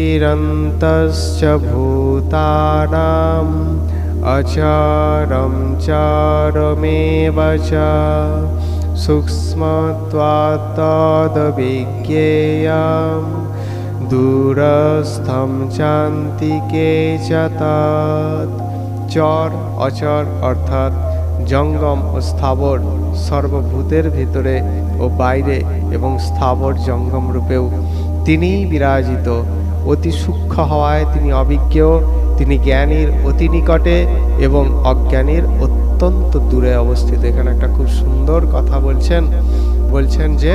বহিরন্তশ্চ ভূতানাম অচরম চরমেব চ সূক্ষ্মত্বাৎ তদ্বিজ্ঞেয়ম দূরস্থম চান্তিকে চ তৎ। চর অচর অর্থাৎ জঙ্গম ও স্থাবর সর্বভূতের ভিতরে ও বাইরে এবং স্থাবর জঙ্গম রূপেও তিনি বিরাজিত। অতি সূক্ষ্ম হওয়ায় তিনি অবিজ্ঞ, তিনি জ্ঞানীর অতি নিকটে এবং অজ্ঞানীর অত্যন্ত দূরে অবস্থিত। এখানে একটা খুব সুন্দর কথা বলছেন যে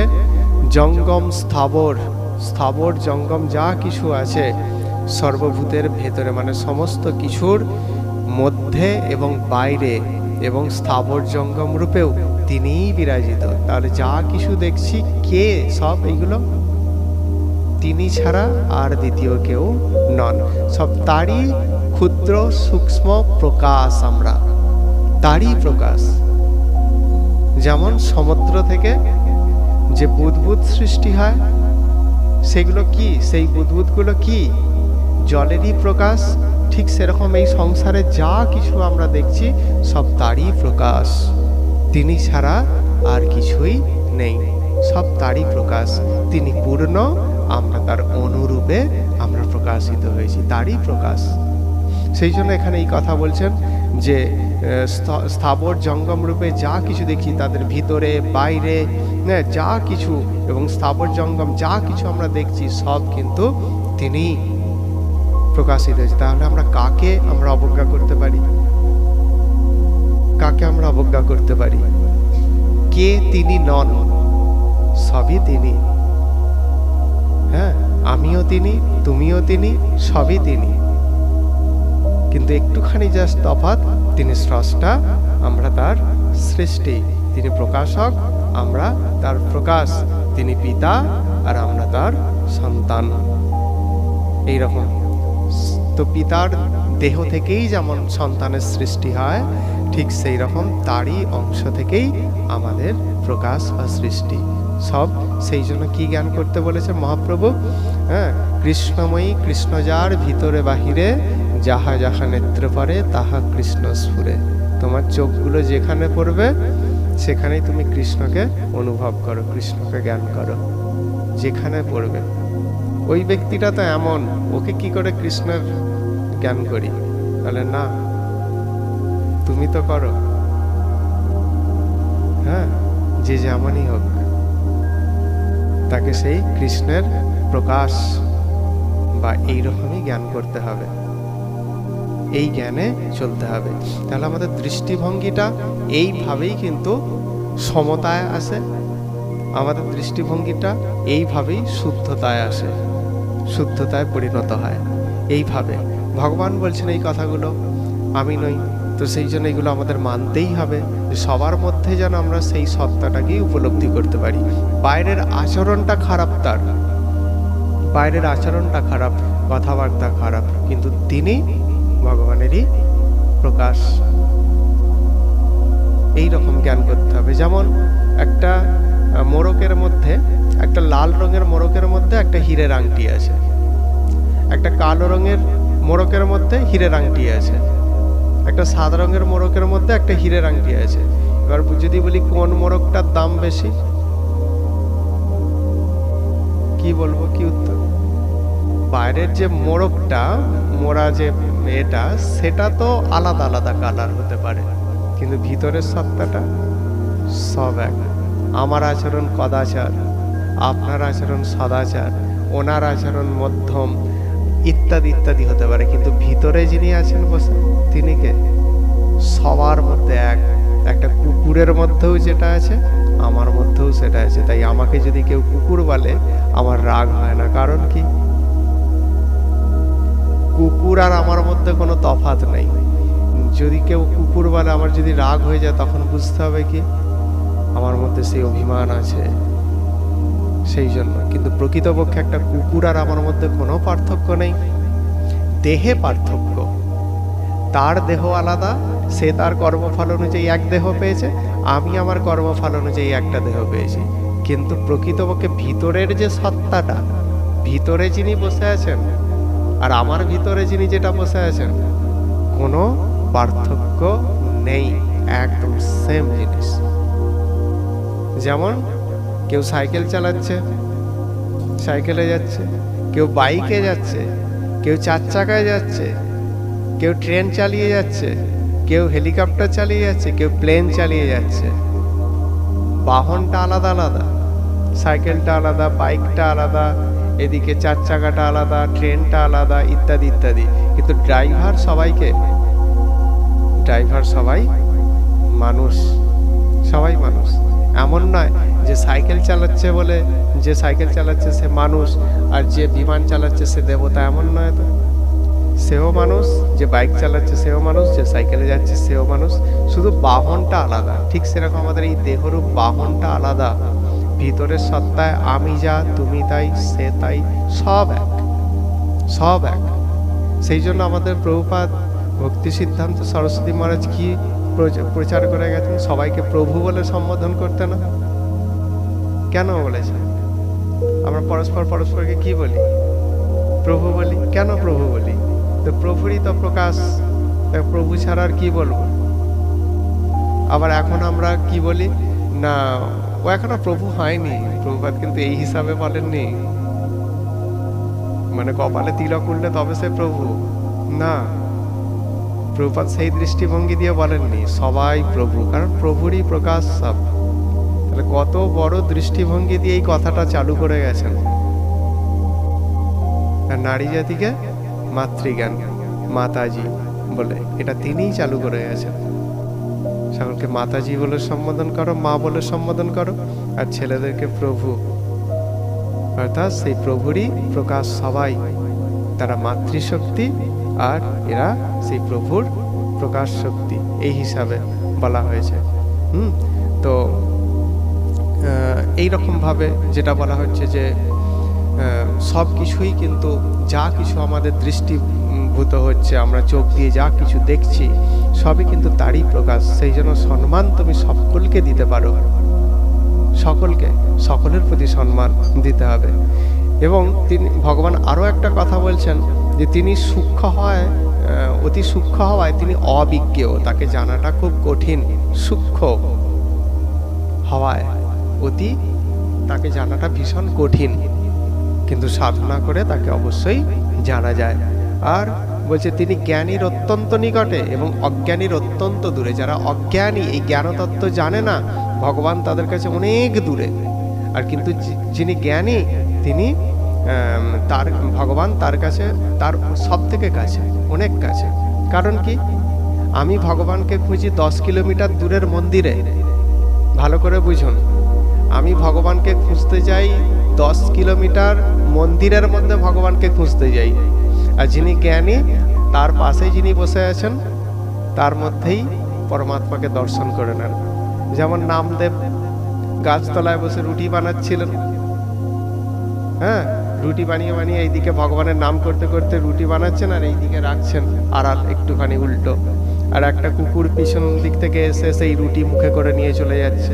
জঙ্গম স্থাবর, স্থাবর জঙ্গম যা কিছু আছে সর্বভূতের ভেতরে, মানে সমস্ত কিছুর মধ্যে এবং বাইরে এবং স্থাবর জঙ্গম রূপেও তিনিই বিরাজিত। তাহলে যা কিছু দেখছি কে সব এইগুলো? তিনি ছাড়া আর দ্বিতীয় কেউ নন। সব তারই ক্ষুদ্র সূক্ষ্ম প্রকাশ, আমরা তারই প্রকাশ। যেমন সমুদ্র থেকে যে বুদবুদ সৃষ্টি হয় সেগুলো কি? সেই বুদবুদগুলো কি? জলেরই প্রকাশ। ঠিক সেরকম এই সংসারে যা কিছু আমরা দেখছি সব তারই প্রকাশ। তিনি ছাড়া আর কিছুই নেই, সব তারই প্রকাশ। তিনি পূর্ণ, আমরা তার অনুরূপে আমরা প্রকাশিত হয়েছি, তারই প্রকাশ। সেই জন্য এখানে এই কথা বলছেন যে স্থাবর জঙ্গম রূপে যা কিছু দেখি তাদের ভিতরে বাইরে যা কিছু এবং স্থাবর জঙ্গম যা কিছু আমরা দেখছি সব কিন্তু তিনি প্রকাশিত হয়েছে। তাহলে আমরা কাকে আমরা অবজ্ঞা করতে পারি? কাকে আমরা অবজ্ঞা করতে পারি? কে তিনি নন? সবই তিনি। হ্যাঁ, আমিও তিনি, তুমিও তিনি, সবই তিনি। কিন্তু একটুখানি জাস্ট তফাৎ, তিনি স্রষ্টা, আমরা তার সৃষ্টি। তিনি প্রকাশক, আমরা তার প্রকাশ। তিনি পিতা আর আমরা তার সন্তান। এইরকম তো পিতার দেহ থেকেই যেমন সন্তানের সৃষ্টি হয়, ঠিক সেই রকম তারই অংশ থেকেই আমাদের প্রকাশ বা সৃষ্টি সব। সেই জন্য কি জ্ঞান করতে বলেছে মহাপ্রভু? হ্যাঁ, কৃষ্ণময়ী কৃষ্ণ যার ভিতরে বাহিরে, যাহা যাহা নেত্র পড়ে তাহা কৃষ্ণ স্ফুরে। তোমার চোখগুলো যেখানে পড়বে সেখানেই তুমি কৃষ্ণকে অনুভব করো, কৃষ্ণকে জ্ঞান করো। যেখানে পড়বে ওই ব্যক্তিটা তো এমন, ওকে কি করে কৃষ্ণের জ্ঞান করি? তাহলে না, তুমি তো করো। হ্যাঁ, যে যেমনই হোক তাকে সেই কৃষ্ণের প্রকাশ বা এইরকমই জ্ঞান করতে হবে, এই জ্ঞানে চলতে হবে। তাহলে আমাদের দৃষ্টিভঙ্গিটা এইভাবেই কিন্তু সমতায় আসে, আমাদের দৃষ্টিভঙ্গিটা এইভাবেই শুদ্ধতায় আসে, শুদ্ধতায় পরিণত হয় এইভাবে। ভগবান বলছেন এই কথাগুলো, আমি নই। তো সেই জন্য এগুলো আমাদের মানতেই হবে যে সবার মধ্যে যেন আমরা সেই সত্তাটাকেই উপলব্ধি করতে পারি। বাইরের আচরণটা খারাপ, তার বাইরের আচরণটা খারাপ, কথাবার্তা খারাপ, কিন্তু তিনি ভগবানেরই প্রকাশ। এই রকম জ্ঞান করতে হবে। যেমন একটা মোড়কের মধ্যে, একটা লাল রঙের মোড়কের মধ্যে একটা হীরের আংটি আছে, একটা কালো রঙের মোড়কের মধ্যে হীরের আংটি আছে, একটা সাদা রঙের মোড়কের মধ্যে একটা হীরের আংটি আছে। এবার যদি বলি কোন মোড়কটার দাম বেশি, কি বলবো, কি উত্তর? বাইরের যে মোড়কটা মোড়া যে এটা, সেটা তো আলাদা আলাদা কালার হতে পারে, কিন্তু ভিতরের সত্তাটা সব এক। আমার আচরণ কদাচার, আপনার আচরণ সদাচার, ওনার আচরণ মধ্যম, ইত্যাদি ইত্যাদি হতে পারে, কিন্তু ভিতরে যিনি আছেন বসে তিনি কে? সবার মধ্যে এক। একটা কুকুরের মধ্যেও যেটা আছে আমার মধ্যেও সেটা আছে। তাই আমাকে যদি কেউ কুকুর বলে আমার রাগ হয় না, কারণ কি? কুকুর আর আমার মধ্যে কোনো তফাৎ নেই। যদি কেউ কুকুর বলে আমার যদি রাগ হয়ে যায়, তখন বুঝতে হবে কি আমার মধ্যে সেই অভিমান আছে। সেই জন্য কিন্তু প্রকৃতপক্ষে একটা কুকুর আর আমার মধ্যে কোনো পার্থক্য নেই, দেহে পার্থক্য। তার দেহ আলাদা, সে তার কর্মফল অনুযায়ী এক দেহ পেয়েছে, আমি আমার কর্মফল অনুযায়ী একটা দেহ পেয়েছি, কিন্তু প্রকৃতপক্ষে ভিতরের যে সত্তাটা ভিতরে যিনি বসে আছেন আর আমার ভিতরে যিনি যেটা বসে আছেন, কোনো পার্থক্য নেই, একদম সেম জিনিস। যেমন কেউ সাইকেল চালাচ্ছে, সাইকেলে যাচ্ছে, কেউ বাইকে যাচ্ছে, কেউ 4 চাকায় যাচ্ছে, কেউ ট্রেন চালিয়ে যাচ্ছে, কেউ হেলিকপ্টার চালিয়ে যাচ্ছে, কেউ প্লেন চালিয়ে যাচ্ছে। বাহনটা আলাদা আলাদা, সাইকেলটা আলাদা, বাইকটা আলাদা, এদিকে 4 চাকাটা আলাদা, ট্রেনটা আলাদা, ইত্যাদি ইত্যাদি। কিন্তু ড্রাইভার সবাই মানুষ, সবাই মানুষ। এমন নয় যে সাইকেল চালাচ্ছে বলে যে সাইকেল চালাচ্ছে সে মানুষ, আর যে বিমান চালাচ্ছে সে দেবতা, এমন নয় তো। সেও মানুষ, যে বাইক চালাচ্ছে সেও মানুষ, যে সাইকেলে যাচ্ছে সেও মানুষ, শুধু বাহনটা আলাদা। ঠিক সেরকম আমাদের এই দেহরূপ বাহনটা আলাদা, ভিতরের সত্তায় আমি যা, তুমি তাই, সে তাই, সব এক, সব এক। সেই জন্য আমাদের প্রভুপাদ ভক্তি সিদ্ধান্ত সরস্বতী মহারাজ কি প্রচার করে গেছেন? সবাইকে প্রভু বলে সম্বোধন করতে না। কেন বলেছেন? আমরা পরস্পরকে কি বলি? প্রভু বলি। কেন প্রভু বলি? তো প্রভুরই তো প্রকাশ, প্রভু ছাড়া আর কি বলবো? আবার এখন আমরা কি বলি না, ও এখনো প্রভু হয়নি। প্রভুপাদ কিন্তু এই হিসাবে বলেননি, মানে কপালে তিলক উঠলে তবে সে প্রভু না। প্রভুপাদ সেই দৃষ্টিভঙ্গি দিয়ে বলেননি সবাই প্রভু, কারণ প্রভুরই প্রকাশ সব। তাহলে কত বড় দৃষ্টিভঙ্গি দিয়ে এই কথাটা চালু করে গেছেন। আর নারী জাতিকে মাতৃজ্ঞান, মাতাজি বলে এটা তিনিই চালু করে গেছেন। সকলকে মাতাজি বলে সম্বোধন করো, মা বলে সম্বোধন করো, আর ছেলেদেরকে প্রভু। অর্থাৎ সেই প্রভুরই প্রকাশ সবাই, তারা মাতৃশক্তি আর এরা সেই প্রভুর প্রকাশ শক্তি, এই হিসাবে বলা হয়েছে। তো এইরকম ভাবে যেটা বলা হচ্ছে যে সব কিছুই কিন্তু যা কিছু আমাদের দৃষ্টিভূত হচ্ছে, আমরা চোখ দিয়ে যা কিছু দেখছি, সবই কিন্তু তারই প্রকাশ। সেই জন্য সম্মান তুমি সকলকে দিতে পারো, সকলের প্রতি সম্মান দিতে হবে। এবং তিনি ভগবান আরও একটা কথা বলছেন যে তিনি সূক্ষ্ম হয়, অতি সূক্ষ্ম হওয়ায় তিনি অবিজ্ঞ, তাকে জানাটা খুব কঠিন। সূক্ষ্ম হওয়ায় তাকে জানাটা ভীষণ কঠিন, কিন্তু সাধনা করে তাকে অবশ্যই জানা যায়। আর বলছে তিনি জ্ঞানীর অত্যন্ত নিকটে এবং অজ্ঞানীর অত্যন্ত দূরে। যারা অজ্ঞানী, এই জ্ঞানতত্ত্ব জানে না, ভগবান তাদের কাছে অনেক দূরে। আর কিন্তু যিনি জ্ঞানী, তিনি ভগবান তার কাছে, তার সব থেকে কাছে, অনেক কাছে। কারণ কি? আমি ভগবানকে খুঁজি 10 কিলোমিটার দূরের মন্দিরে। ভালো করে বুঝুন, আমি ভগবানকে খুঁজতে যাই 10 কিলোমিটার মন্দিরের মধ্যে, ভগবানকে খুঁজতে যাই। আর যিনি জ্ঞানী, তার পাশে যিনি বসে আছেন, তার মধ্যেই পরমাত্মাকে দর্শন করে নেন। যেমন নামদেব গাছতলায় বসে রুটি বানাচ্ছিলেন, হ্যাঁ, রুটি বানিয়ে এইদিকে ভগবানের নাম করতে করতে রুটি বানাচ্ছেন, আর এইদিকে রাখছেন আড়াল একটুখানি উল্টো। আর একটা কুকুর পিছন দিক থেকে এসে সেই রুটি মুখে করে নিয়ে চলে যাচ্ছে।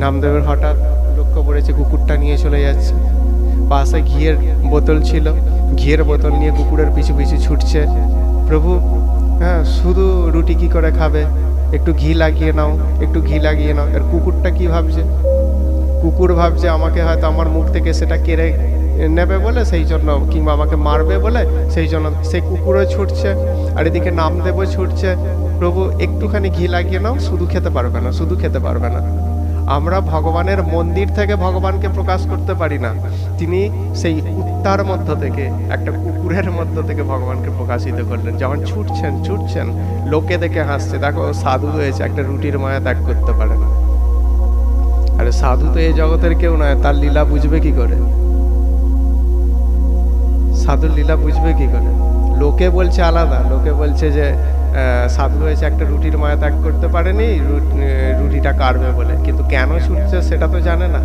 নামদেবের হঠাৎ লক্ষ্য পড়েছে কুকুরটা নিয়ে চলে যাচ্ছে। পাশে ঘিয়ের বোতল ছিল, ঘিয়ের বোতল নিয়ে কুকুরের পিছু পিছু ছুটছে। প্রভু, হ্যাঁ, শুধু রুটি কি করে খাবে? একটু ঘি লাগিয়ে নাও, একটু ঘি লাগিয়ে নাও। আর কুকুরটা কি ভাবছে? কুকুর ভাবছে আমাকে হয়তো আমার মুখ থেকে সেটা কেড়ে নেবে বলে, সেই জন্য, কিংবা আমাকে মারবে বলে, সেই জন্য সেই কুকুরও ছুটছে, আর এদিকে নামদেবও ছুটছে। প্রভু, একটুখানি ঘি লাগিয়ে নাও, শুধু খেতে পারবে না, শুধু খেতে পারবে না। আমরা ভগবানের মন্দির থেকে ভগবানকে প্রকাশ করতে পারি না, তিনি সেই উত্তার মধ্য থেকে, একটা কুকুরের মধ্য থেকে ভগবানকে প্রকাশিত করলেন। যখন ছুটছেন, লোকে দেখে হাসছে, দেখো সাধু হয়েছে, একটা রুটির মায়া ত্যাগ করতে পারে না। আরে সাধু তো এই জগতের কেউ নয়, তার লীলা বুঝবে কি করে? সাধুর লীলা বুঝবে কি করে? লোকে বলছে আলাদা, লোকে বলছে যে সাধু হয়েছে, একটা রুটির মায়া ত্যাগ করতে পারেনি, রুটিটা কাটবে বলে, কিন্তু কেন ছুটছে সেটা তো জানে না।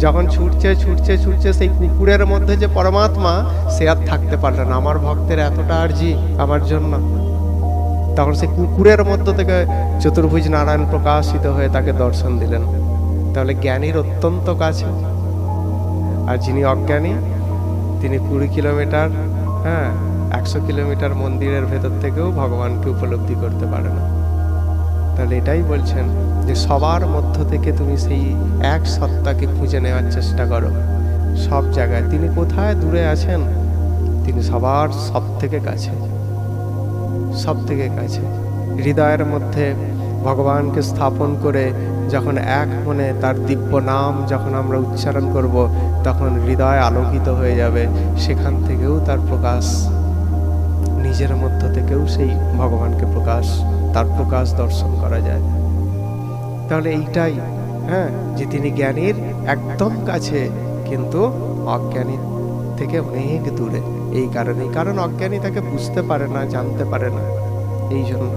যখন ছুটছে সেই কুকুরের মধ্যে যে পরমাত্মা, সে আর থাকতে পারল না। আমার ভক্তের এতটা আর্জি আমার জন্য, তখন সেই কুকুরের মধ্য থেকে চতুর্ভুজ নারায়ণ প্রকাশিত হয়ে তাকে দর্শন দিলেন। তাহলে জ্ঞানীর অত্যন্ত কাছে, আর যিনি অজ্ঞানী তিনি 20 কিলোমিটার, 100 কিলোমিটার মন্দিরের ভেতর থেকেও ভগবানকে উপলব্ধি করতে পারে না। তাহলে এটাই বলছেন যে সবার মধ্য থেকে তুমি সেই এক সত্তাকে খুঁজে নেওয়ার চেষ্টা করো সব জায়গায়। তিনি কোথায় দূরে আছেন? তিনি সবার সব থেকে কাছে, সব থেকে কাছে। হৃদয়ের মধ্যে ভগবানকে স্থাপন করে যখন এক মনে তার দিব্য নাম যখন আমরা উচ্চারণ করব, তখন হৃদয় আলোকিত হয়ে যাবে। সেখান থেকেও তার প্রকাশ, নিজের মধ্য থেকেও সেই ভগবানকে তার প্রকাশ দর্শন করা যায়। তাহলে এইটাই, যে তিনি জ্ঞানীর একদম কাছে, কিন্তু অজ্ঞানী থেকে অনেক দূরে। এই কারণেই, কারণ অজ্ঞানী তাকে বুঝতে পারে না, জানতে পারে না, এই জন্য।